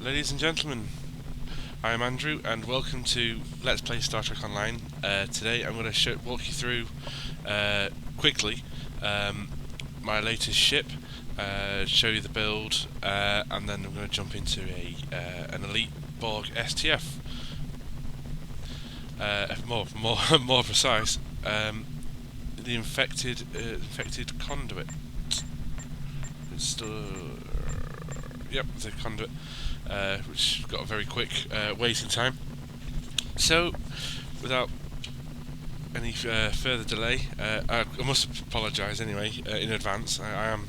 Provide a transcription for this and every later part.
Ladies and gentlemen, I am Andrew and welcome to Let's Play Star Trek Online. Today I'm going to walk you through quickly my latest ship, show you the build, and then I'm going to jump into an Elite Borg STF. More precise, the infected Conduit. It's yep, the Conduit, which got a very quick waiting time. So, without any further delay, I must apologise anyway in advance. I am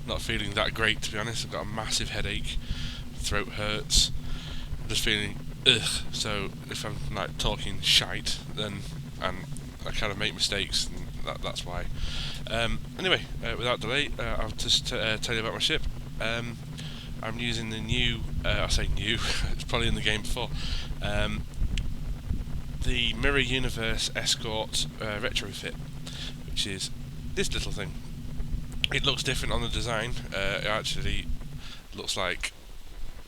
not feeling that great, to be honest. I've got a massive headache, throat hurts, I'm just feeling ugh. So if I'm like talking shite, then and I kind of make mistakes, and that's why. Anyway, without delay, I'll just tell you about my ship. I'm using the new, I say new, it's probably in the game before, the Mirror Universe Escort Retrofit, which is this little thing. It looks different on the design. It actually looks like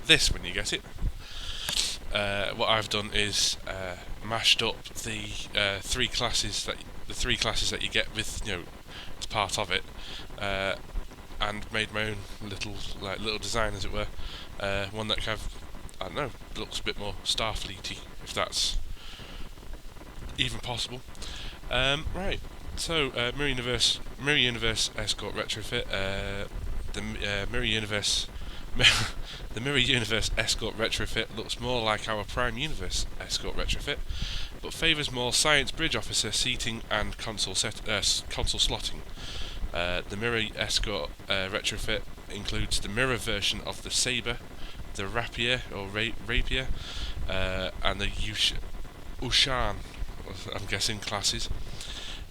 this when you get it. What I've done is mashed up the three classes that you get with, as part of it, and made my own little design, as it were. One that kind of, I don't know, looks a bit more Starfleety, if that's even possible. Right. So Mirror Universe Escort Retrofit. The Mirror Universe Escort Retrofit looks more like our Prime Universe Escort Retrofit, but favours more Science Bridge Officer seating and console slotting. The Mirror Escort Retrofit includes the mirror version of the Sabre, the Rapier or Rapier, and the Ushan, I'm guessing, classes.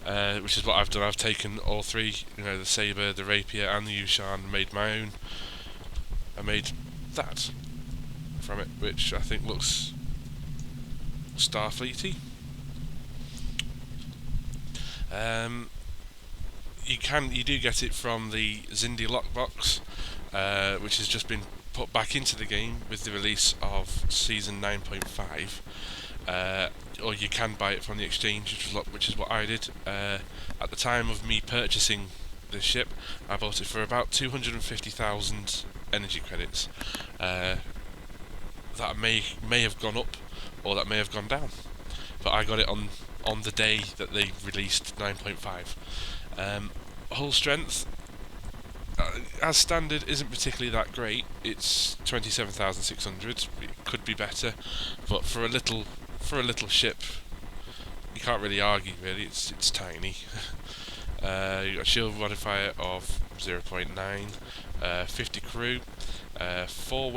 Which is what I've done. I've taken all three, the Sabre, the Rapier, and the Ushan, made my own. I made that from it, which I think looks Starfleety. You do get it from the Xindi lockbox, which has just been put back into the game with the release of Season 9.5, or you can buy it from the exchange, which is what I did. At the time of me purchasing this ship, I bought it for about 250,000 energy credits. That may have gone up, or that may have gone down, but I got it on the day that they released 9.5. Hull strength, as standard, isn't particularly that great. It's 27,600. It could be better, but for a little ship, you can't really argue. Really, it's tiny. You got a shield modifier of 0.9, 50 crew, 4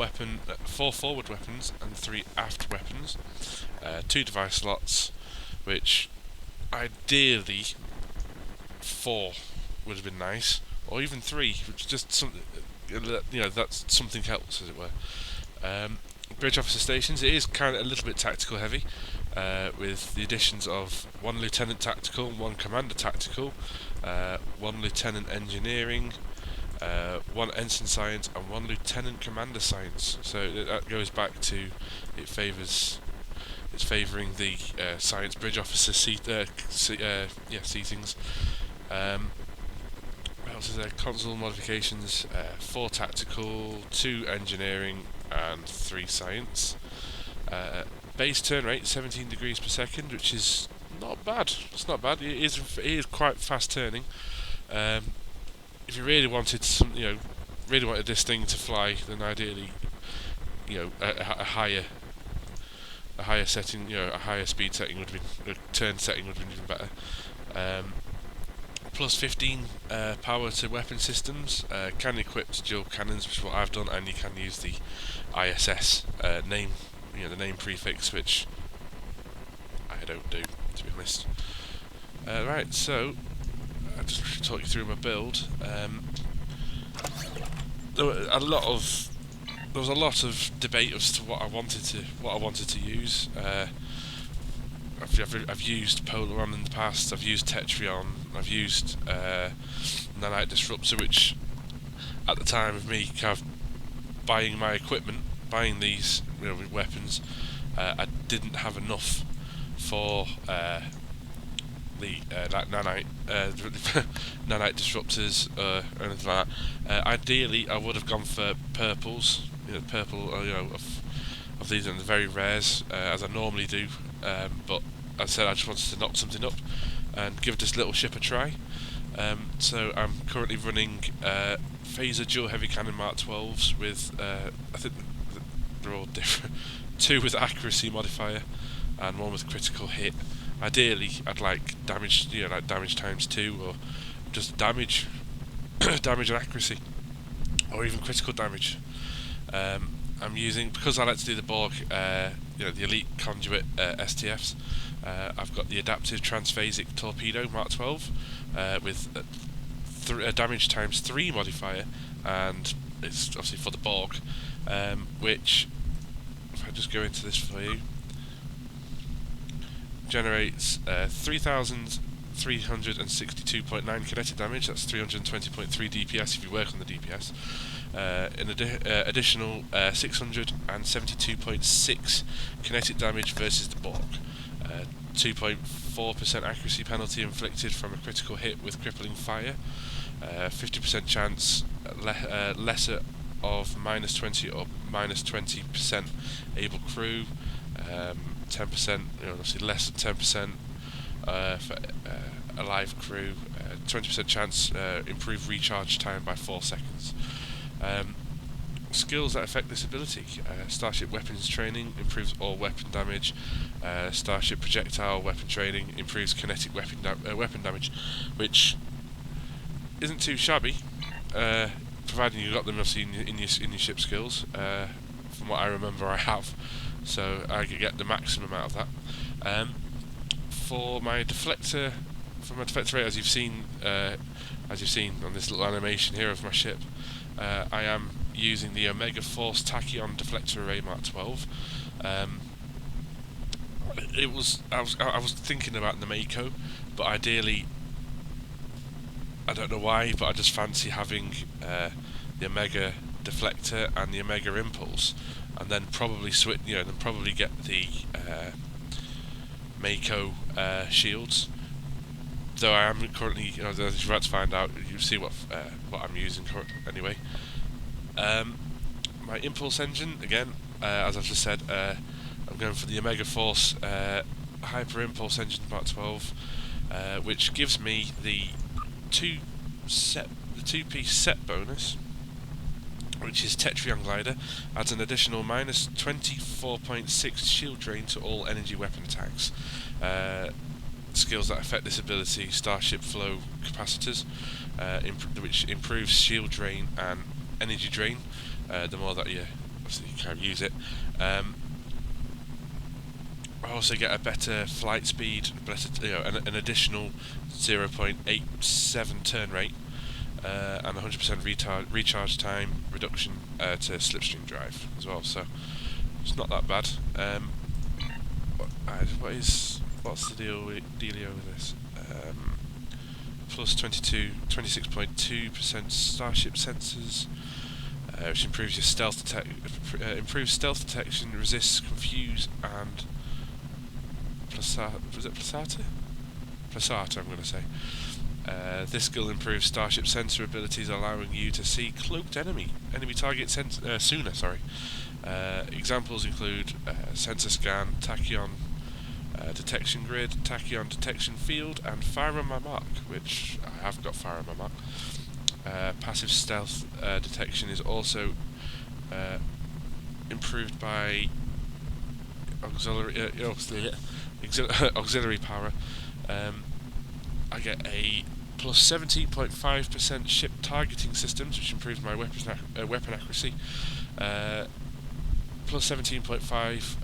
forward weapons and 3 aft weapons, 2 device slots, which ideally 4 would have been nice, or even 3, which is just something, that's something else, as it were. Bridge officer stations, it is kind of a little bit tactical heavy, with the additions of 1 lieutenant tactical, 1 commander tactical, 1 lieutenant engineering, 1 ensign science, and 1 lieutenant commander science. So that goes back to it's favouring the science bridge officer seatings. What else is there? Console modifications, 4 tactical, 2 engineering, and 3 science. Base turn rate 17 degrees per second, which is not bad. It's not bad. It is quite fast turning. If you really wanted really wanted this thing to fly, then ideally, a higher setting, a higher speed setting would have been, turn setting would have been even better. Plus 15 power to weapon systems. Can equip dual cannons, which is what I've done, and you can use the ISS name, the name prefix, which I don't do, to be honest. Right, so I'll just talk you through my build. There was a lot of debate as to what I wanted to use. I've used Polaron in the past. I've used Tetrion. I've used Nanite Disruptor, which at the time of me kind of buying my equipment, buying these weapons, I didn't have enough for the nanite nanite disruptors or anything like that. Ideally, I would have gone for purples. Purple, of these are the very rares, as I normally do. But as I said, I just wanted to knock something up and give this little ship a try. So I'm currently running phaser dual heavy cannon Mark 12s with I think they're all different. 2 with accuracy modifier and 1 with critical hit. Ideally, I'd like damage, like damage times 2, or just damage, damage and accuracy, or even critical damage. I'm using, because I like to do the Borg, the Elite Conduit STFs. I've got the adaptive transphasic torpedo Mark 12 with damage times 3 modifier, and it's obviously for the Borg, which, if I just go into this for you, generates 3,362.9 kinetic damage. That's 320.3 DPS if you work on the DPS. Additional 672.6 kinetic damage versus the Borg. 2.4% accuracy penalty inflicted from a critical hit with crippling fire. 50% chance lesser of -20 or -20% able crew. 10%, obviously less than 10% for alive crew. 20% chance improve recharge time by 4 seconds. Skills that affect this ability: Starship weapons training improves all weapon damage. Starship projectile weapon training improves kinetic weapon damage, which isn't too shabby, providing you got them obviously in your ship skills. From what I remember, I have. So I could get the maximum out of that. For my deflector rate, as you've seen on this little animation here of my ship, I am using the Omega Force Tachyon Deflector Array Mark 12. I was thinking about the Mako, but ideally, I don't know why, but I just fancy having the Omega Deflector and the Omega Impulse, and then probably switch, then probably get the Mako shields. Though I am currently, as you're about to find out, you see what I'm using anyway. My Impulse engine, again, as I've just said, I'm going for the Omega Force Hyper Impulse engine Mark 12, which gives me the two-piece set bonus, which is Tetrion Glider, adds an additional -24.6 shield drain to all energy weapon attacks. Skills that affect this ability: Starship Flow Capacitors, which improves shield drain and energy drain, the more that you obviously can use it. I also get a better flight speed, an additional 0.87 turn rate, and 100% recharge time reduction to slipstream drive as well. So it's not that bad. What's the dealio with this? Plus 26.2% Starship sensors, which improves your stealth detection, resists confuse and Placata, I'm going to say. This skill improves Starship sensor abilities, allowing you to see cloaked enemy target sooner. Examples include sensor scan, tachyon detection grid, tachyon detection field, and fire on my mark, which I have got fire on my mark. Passive stealth detection is also improved by auxiliary power. I get a plus 17.5% ship targeting systems, which improves my weapon accuracy. Plus 17.5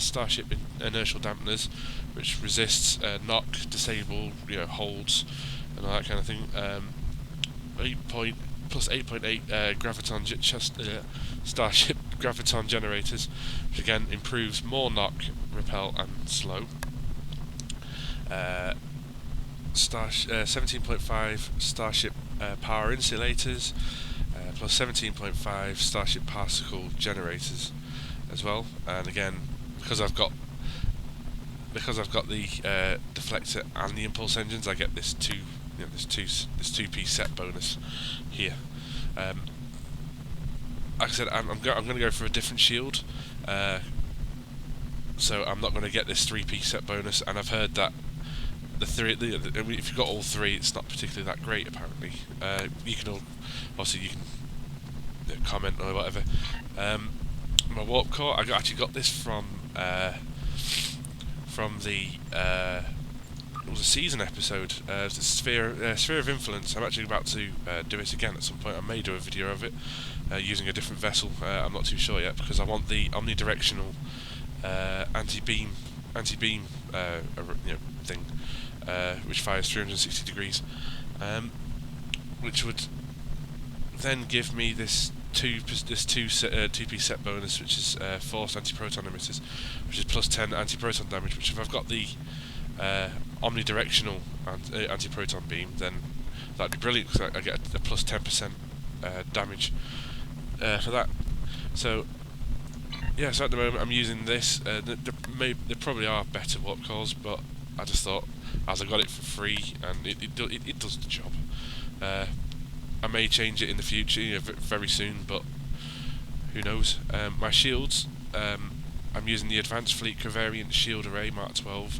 Starship inertial dampeners, which resists knock, disable, holds, and all that kind of thing. Plus 8.8 graviton Starship graviton generators, which again improves more knock, repel, and slow. 17.5 Starship power insulators, plus 17.5 Starship particle generators. as well. And again, because I've got the deflector and the impulse engines, I get this two-piece set bonus here. Like I said, I'm going to go for a different shield, so I'm not going to get this three-piece set bonus. And I've heard that if you've got all three, it's not particularly that great. Apparently, you can comment or whatever. My warp core, I actually got this from the it was a season episode, the Sphere of Influence. I'm actually about to do it again at some point. I may do a video of it using a different vessel. I'm not too sure yet, because I want the omnidirectional anti-beam thing, which fires 360 degrees, which would then give me this two-piece set bonus, which is forced anti-proton emitters, which is plus 10 anti-proton damage. Which, if I've got the omnidirectional anti-proton beam, then that'd be brilliant, because I get a plus 10% damage for that. So yeah, so at the moment I'm using this. There probably are better warp cores, but I just thought, as I got it for free, and it does the job. I may change it in the future, very soon, but who knows. My shields, I'm using the Advanced Fleet Covariant Shield Array Mark 12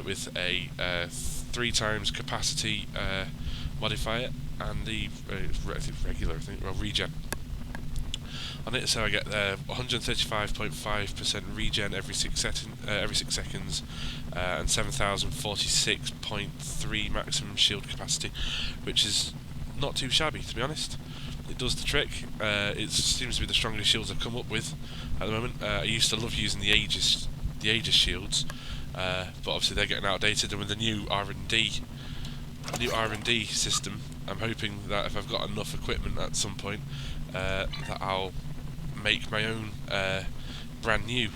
with a 3 times capacity modifier, and the regular, I think, well, regen on it. So I get 135.5% regen every 6 seconds, and 7,046.3 maximum shield capacity, which is not too shabby, to be honest. It does the trick. It seems to be the strongest shields I've come up with at the moment. I used to love using the Aegis shields, but obviously they're getting outdated, and with the new R&D system, I'm hoping that if I've got enough equipment at some point, that I'll make my own brand new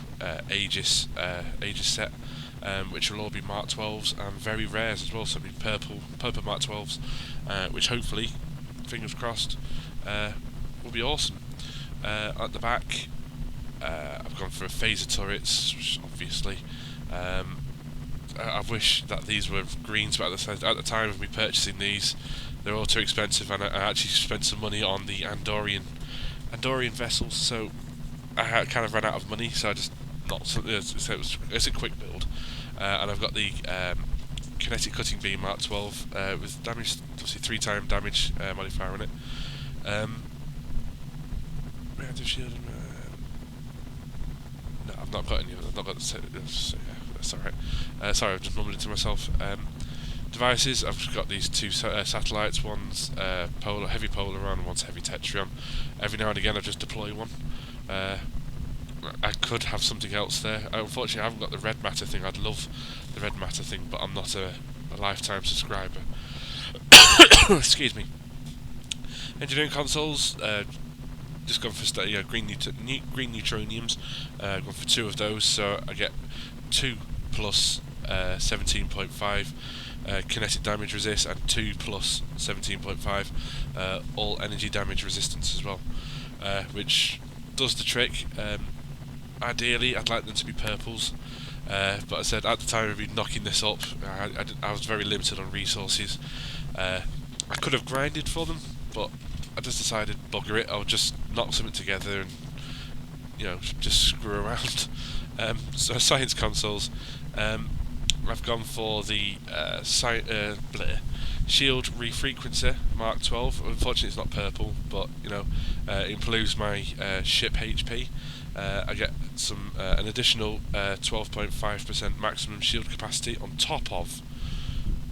Aegis set, which will all be Mark 12s and very rares as well. So it'll be purple Mark 12s, which hopefully, fingers crossed, will be awesome. At the back, I've gone for a phaser turrets, obviously. I wish that these were greens, but at the time of me purchasing these, they're all too expensive, and I actually spent some money on the Andorian vessels, so I kind of ran out of money, so I just it's a quick build. And I've got the kinetic cutting beam Mark 12 with damage, obviously 3 times damage modifier on it. Reactive shield. No, I've not got any. I've not got the. That's alright. Sorry, I've just mumbled it to myself. Devices. I've got these 2 satellites. One's heavy Polaron, one's heavy Tetrion. Every now and again, I just deploy one. I could have something else there. Unfortunately, I haven't got the red matter thing. I'd love the red matter thing, but I'm not a lifetime subscriber. Excuse me. Engineering consoles. Just gone for green neutroniums. Gone for 2 of those, so I get 2 plus 17.5 kinetic damage resist, and 2 plus 17.5 all energy damage resistance as well, which does the trick. Ideally, I'd like them to be purples, but I said at the time of me knocking this up, I was very limited on resources. I could have grinded for them, but I just decided, bugger it, I'll just knock something together and, just screw around. So science consoles, I've gone for the shield refrequencer Mark 12. Unfortunately, it's not purple, but it improves my ship HP. I get an additional 12.5% maximum shield capacity on top of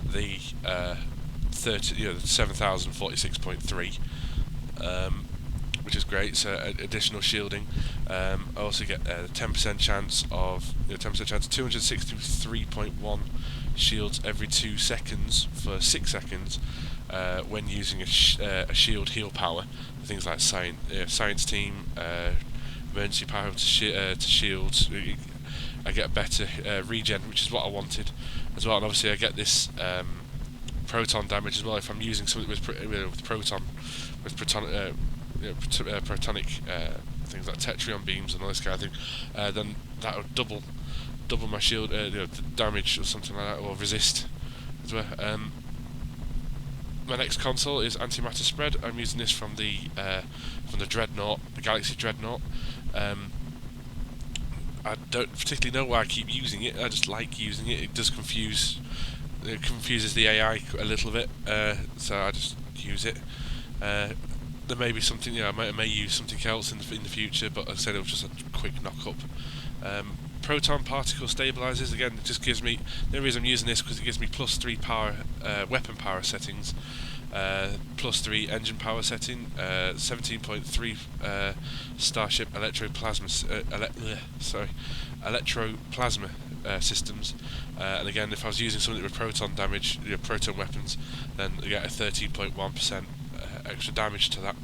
the 7,046.3, which is great. So additional shielding. I also get a 10% chance of 263.1 shields every 2 seconds for 6 seconds when using a shield heal power. Things like science team, emergency power to shields. I get a better regen, which is what I wanted as well. And obviously I get this proton damage as well if I'm using something with protonic things like Tetrion beams and all this kind of thing, then that would double my shield, the damage or something like that, or resist as well. My next console is Antimatter Spread. I'm using this from the Dreadnought, the Galaxy Dreadnought. I don't particularly know why I keep using it. I just like using it. It does confuses the AI a little bit, so I just use it. There may be something, I may use something else in the future, but like I said, it was just a quick knock-up. Proton particle stabilizers, again, it just gives me, the only reason I'm using this because it gives me +3 power, weapon power settings, +3 engine power setting, 17.3 Starship electroplasma systems, and again, if I was using something with proton damage, proton weapons, then I get a 13.1% extra damage to that.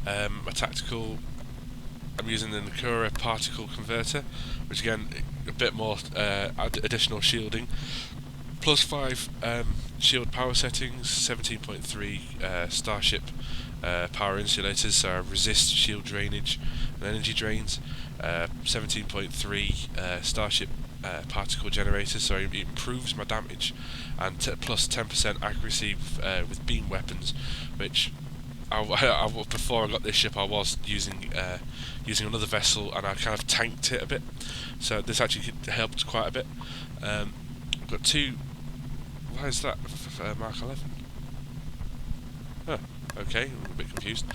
My tactical, I'm using the Nakura particle converter, which again, a bit more additional shielding. +5 shield power settings, 17.3 Starship power insulators, so I resist shield drainage and energy drains. 17.3 Starship particle generators, so it improves my damage, and plus 10% accuracy with beam weapons, which before I got this ship I was using another vessel, and I kind of tanked it a bit, so this actually helped quite a bit. I've got two. Why is that Mark 11? Oh, okay, I'm a bit confused.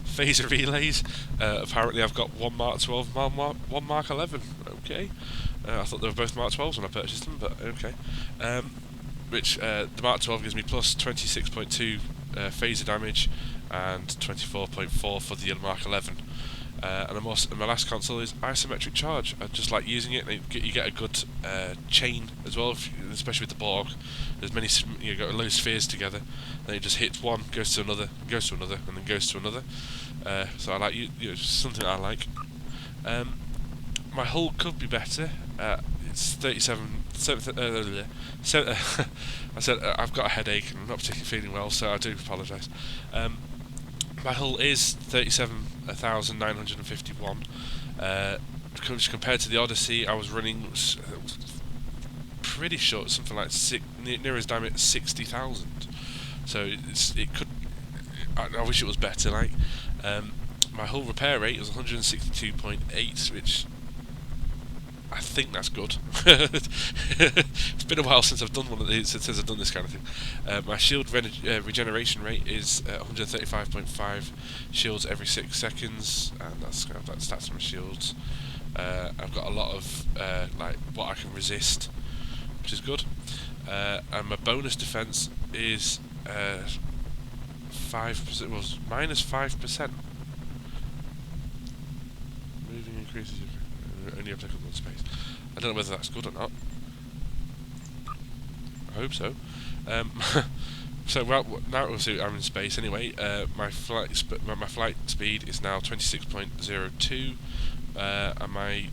Phaser relays. Apparently I've got one Mark 12, one Mark 11. Okay. I thought they were both Mark 12s when I purchased them, but okay. Which the Mark 12 gives me plus 26.2 phaser damage and 24.4 for the Mark 11. And my last console is Isometric Charge. I just like using it. You get a good chain as well, especially with the Borg. There's many, you got a load of spheres together. Then it just hits one, goes to another, goes to another, and then goes to another. So I like something I like. My hull could be better. It's 37. I said I've got a headache and I'm not particularly feeling well, so I do apologise. My hull is 37,951. Compared to the Odyssey, I was running pretty short, something like near as damn it 60,000. So it could. I wish it was better. Like my hull repair rate was 162.8, which I think that's good. It's been a while since I've done one of these, since I've done this kind of thing. My shield regeneration rate is 135.5 shields every 6 seconds, and that's stats on my shields. I've got a lot of like what I can resist, which is good. And my bonus defense is 5%. Was -5%. Moving increases only applicable in space. I don't know whether that's good or not. I hope so. So now obviously I'm in space anyway. My flight speed is now 26.02, and my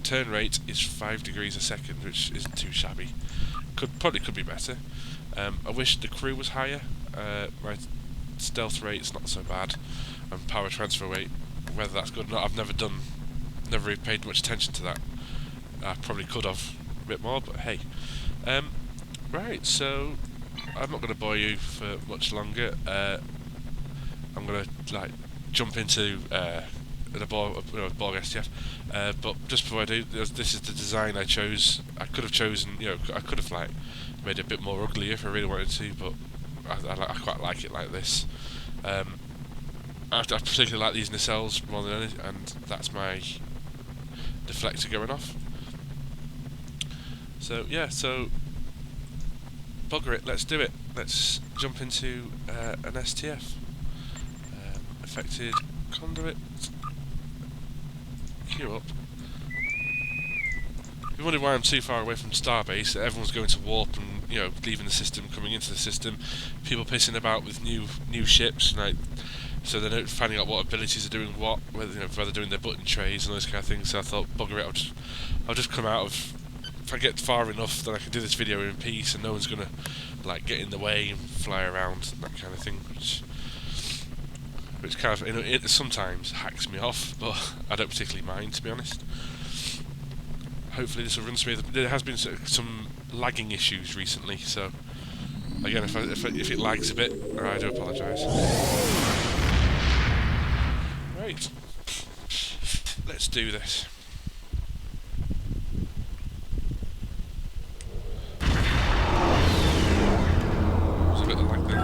turn rate is 5 degrees a second, which isn't too shabby. Probably could be better. I wish the crew was higher. My stealth rate's not so bad, and power transfer rate, whether that's good or not, I've never really paid much attention to that. I probably could have a bit more, but hey. Right, so I'm not going to bore you for much longer. I'm going to jump into the Borg STF. But just before I do, this is the design I chose. I could have chosen, I could have made it a bit more ugly if I really wanted to, but I quite like it like this. I particularly like these nacelles more than anything, and that's my deflector going off. So yeah, bugger it, let's do it. Let's jump into an STF. Affected Conduit. Queue up. If you wonder why I'm too far away from Starbase, everyone's going to warp and leaving the system, coming into the system. People pissing about with new ships, so they're not finding out what abilities are doing what, whether they're doing their button trays and those kind of things. So I thought, bugger it, I'll just come out of if I get far enough, then I can do this video in peace, and no one's gonna like get in the way and fly around and that kind of thing, which kind of, you know, it sometimes hacks me off, but I don't particularly mind, to be honest. Hopefully this will run smooth. There has been some lagging issues recently, so again, if it lags a bit, I do apologise. Right, let's do this. There's a bit of lag there.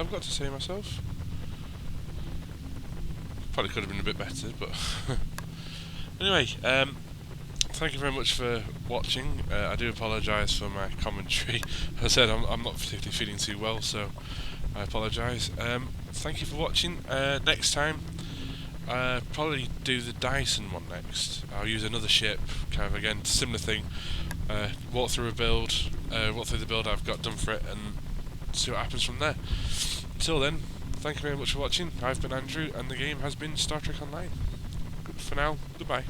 I've got to say myself. Probably could have been a bit better, but anyway, thank you very much for watching. I do apologise for my commentary. As I said, I'm not particularly feeling too well, so I apologise. Thank you for watching. Next time, probably do the Dyson one next. I'll use another ship, kind of again similar thing. Walk through the build I've got done for it, and see what happens from there. Until then, thank you very much for watching. I've been Andrew, and the game has been Star Trek Online. For now, goodbye.